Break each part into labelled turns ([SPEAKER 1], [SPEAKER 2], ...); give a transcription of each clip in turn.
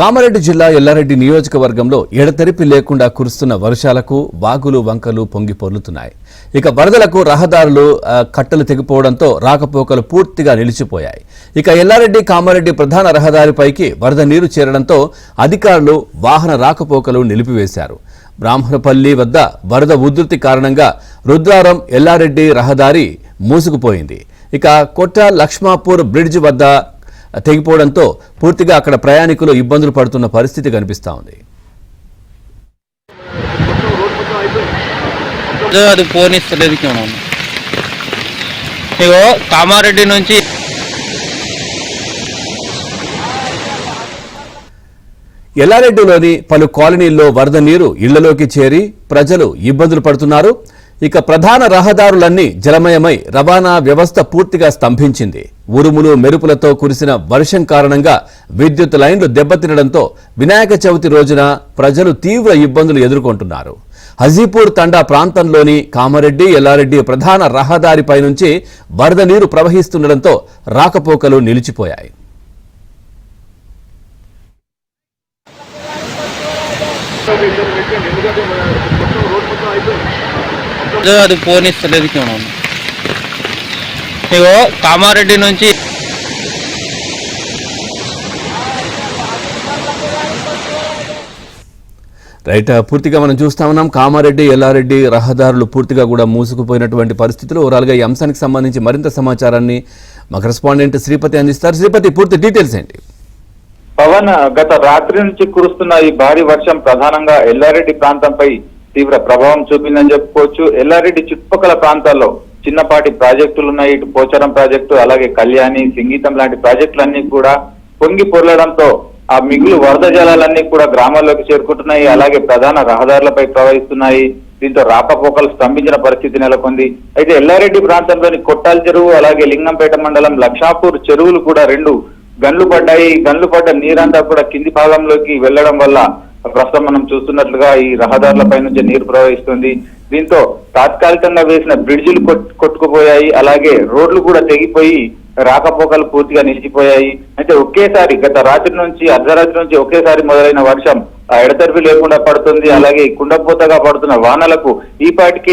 [SPEAKER 1] కామారెడ్డి జిల్లా ఎల్లారెడ్డి నియోజకవర్గంలో ఎడతెరిపి లేకుండా కురుస్తున్న వర్షాలకు వాగులు వంకలు పొంగి పొర్లుతున్నాయి. ఇక వరదలకు రహదారులు కట్టలు తెగిపోవడంతో రాకపోకలు పూర్తిగా నిలిచిపోయాయి. ఇక ఎల్లారెడ్డి కామారెడ్డి ప్రధాన రహదారిపైకి వరద నీరు చేరడంతో అధికారులు వాహన రాకపోకలు నిలిపివేశారు. బ్రాహ్మణపల్లి వద్ద వరద ఉధృతి కారణంగా రుద్రారం ఎల్లారెడ్డి రహదారి మూసుకుపోయింది. ఇక కొట్ట లక్ష్మాపూర్ బ్రిడ్జ్ వద్ద తెగిపోవడంతో పూర్తిగా అక్కడ ప్రయాణికులు ఇబ్బందులు పడుతున్న పరిస్థితి కనిపిస్తా ఉంది.
[SPEAKER 2] అది పోనిస్తలేదు ఇగో కామారెడ్డి నుంచి
[SPEAKER 1] ఎల్లారెడ్డిలోని పలు కాలనీల్లో వరద నీరు ఇళ్లలోకి చేరి ప్రజలు ఇబ్బందులు పడుతున్నారు. ఇక ప్రధాన రహదారులన్నీ జలమయమై రవాణా వ్యవస్థ పూర్తిగా స్తంభించింది. ఉరుములు మెరుపులతో కురిసిన వర్షం కారణంగా విద్యుత్ లైన్లు దెబ్బతినడంతో వినాయక చవితి రోజున ప్రజలు తీవ్ర ఇబ్బందులు ఎదుర్కొంటున్నారు. హజీపూర్ తండా ప్రాంతంలోని కామారెడ్డి ఎల్లారెడ్డి ప్రధాన రహదారిపై నుంచి వరద నీరు ప్రవహిస్తుండటంతో రాకపోకలు నిలిచిపోయాయి.
[SPEAKER 2] అది పోనిస్తలేదు ఇగో కామారెడ్డి నుంచి
[SPEAKER 1] రైట్, పూర్తిగా మనం చూస్తా ఉన్నాం. కామారెడ్డి ఎల్లారెడ్డి రహదారులు పూర్తిగా కూడా మూసుకుపోయినటువంటి పరిస్థితులు. ఓవరాల్గా ఈ అంశానికి సంబంధించి మరింత సమాచారాన్ని మా కరెస్పాండెంట్ శ్రీపతి అందిస్తారు. శ్రీపతి, పూర్తి డీటెయిల్స్ ఏంటి?
[SPEAKER 3] పవన్, గత రాత్రి నుంచి కురుస్తున్న ఈ భారీ వర్షం ప్రధానంగా ఎల్లారెడ్డి ప్రాంతంపై తీవ్ర ప్రభావం చూపిందని చెప్పుకోవచ్చు. ఎల్లారెడ్డి చుట్టుపక్కల ప్రాంతాల్లో చిన్నపాటి ప్రాజెక్టులు ఉన్నాయి. ఇటు పోచారం ప్రాజెక్టు, అలాగే కళ్యాణి, సింగీతం లాంటి ప్రాజెక్టులన్నీ కూడా పొంగి పొర్లడంతో ఆ మిగులు వరద జలాలన్నీ కూడా గ్రామాల్లోకి చేరుకుంటున్నాయి. అలాగే ప్రధాన రహదారులపై ప్రవహిస్తున్నాయి. దీంతో రాకపోకలు స్తంభించిన పరిస్థితి నెలకొంది. అయితే ఎల్లారెడ్డి ప్రాంతంలోని కొట్టాల చెరువు, అలాగే లింగంపేట మండలం లక్షాపూర్ చెరువులు కూడా రెండు గన్లు పడ్డాయి. గన్లు పడ్డ నీరంతా కూడా కింది భాగంలోకి వెళ్లడం వల్ల ప్రస్తుతం మనం చూస్తున్నట్లుగా ఈ రహదారులపై నుంచి నీరు ప్రవహిస్తుంది. దీంతో తాత్కాలికంగా వేసిన బ్రిడ్జిలు కొట్టుకుపోయాయి. అలాగే రోడ్లు కూడా తెగిపోయి రాకపోకలు పూర్తిగా నిలిచిపోయాయి. అయితే ఒకేసారి గత రాత్రి నుంచి అర్ధరాత్రి నుంచి ఒకేసారి మొదలైన వర్షం ఎడతెరిపి లేకుండా పడుతుంది. అలాగే కుండపోతగా పడుతున్న వానలకు ఈ పాటికి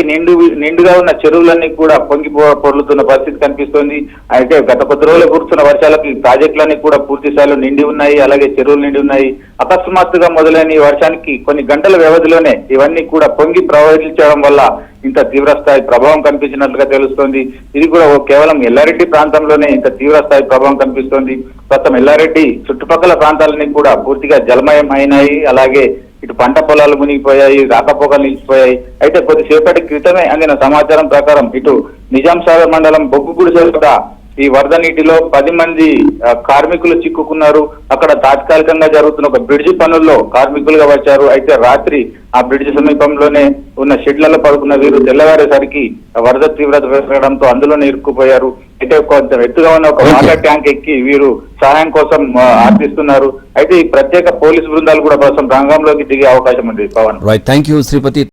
[SPEAKER 3] నిండుగా ఉన్న చెరువులన్నీ కూడా పొంగి పొర్లుతున్న పరిస్థితి కనిపిస్తోంది. అయితే గత కొద్ది రోజులు కురుస్తున్న వర్షాలకు ఈ ప్రాజెక్టులన్నీ కూడా పూర్తి స్థాయిలో నిండి ఉన్నాయి. అలాగే చెరువులు నిండి ఉన్నాయి. అకస్మాత్తుగా మొదలైన ఈ వర్షానికి కొన్ని గంటల వ్యవధిలోనే ఇవన్నీ కూడా పొంగి ప్రవహించడం వల్ల ఇంత తీవ్రస్థాయి ప్రభావం కనిపించినట్లుగా తెలుస్తోంది. ఇది కూడా కేవలం ఎల్లారెడ్డి ప్రాంతంలోనే ఇంత తీవ్రస్థాయి ప్రభావం కనిపిస్తోంది. ప్రస్తుతం ఎల్లారెడ్డి చుట్టుపక్కల ప్రాంతాలన్నీ కూడా పూర్తిగా జలమయం అయినాయి. అలాగే ఇటు పంట పొలాలు మునిగిపోయాయి, రాకపోకలు నిలిచిపోయాయి. అయితే కొద్దిసేపటి క్రితమే అందిన సమాచారం ప్రకారం ఇటు నిజాం సాగర్ మండలం బొగ్గుగుడిసె కూడా ఈ వరద నీటిలో 10 మంది కార్మికులు చిక్కుకున్నారు. అక్కడ తాత్కాలికంగా జరుగుతున్న ఒక బ్రిడ్జి పనుల్లో కార్మికులుగా వచ్చారు. అయితే రాత్రి ఆ బ్రిడ్జి సమీపంలోనే ఉన్న షెడ్లలో పడుకున్న వీరు తెల్లవారేసరికి వరద తీవ్రత పెరగడంతో అందులోనే ఇరుక్కుపోయారు. అయితే కొంత ఎత్తుగా ఉన్న ఒక వాటర్ ట్యాంక్ ఎక్కి వీరు సహాయం కోసం ఆర్థిస్తున్నారు. అయితే ఈ ప్రత్యేక పోలీసు బృందాలు కూడా ప్రస్తుతం రంగంలోకి దిగే అవకాశం ఉంది. Pawan,
[SPEAKER 1] right, thank you Sripati.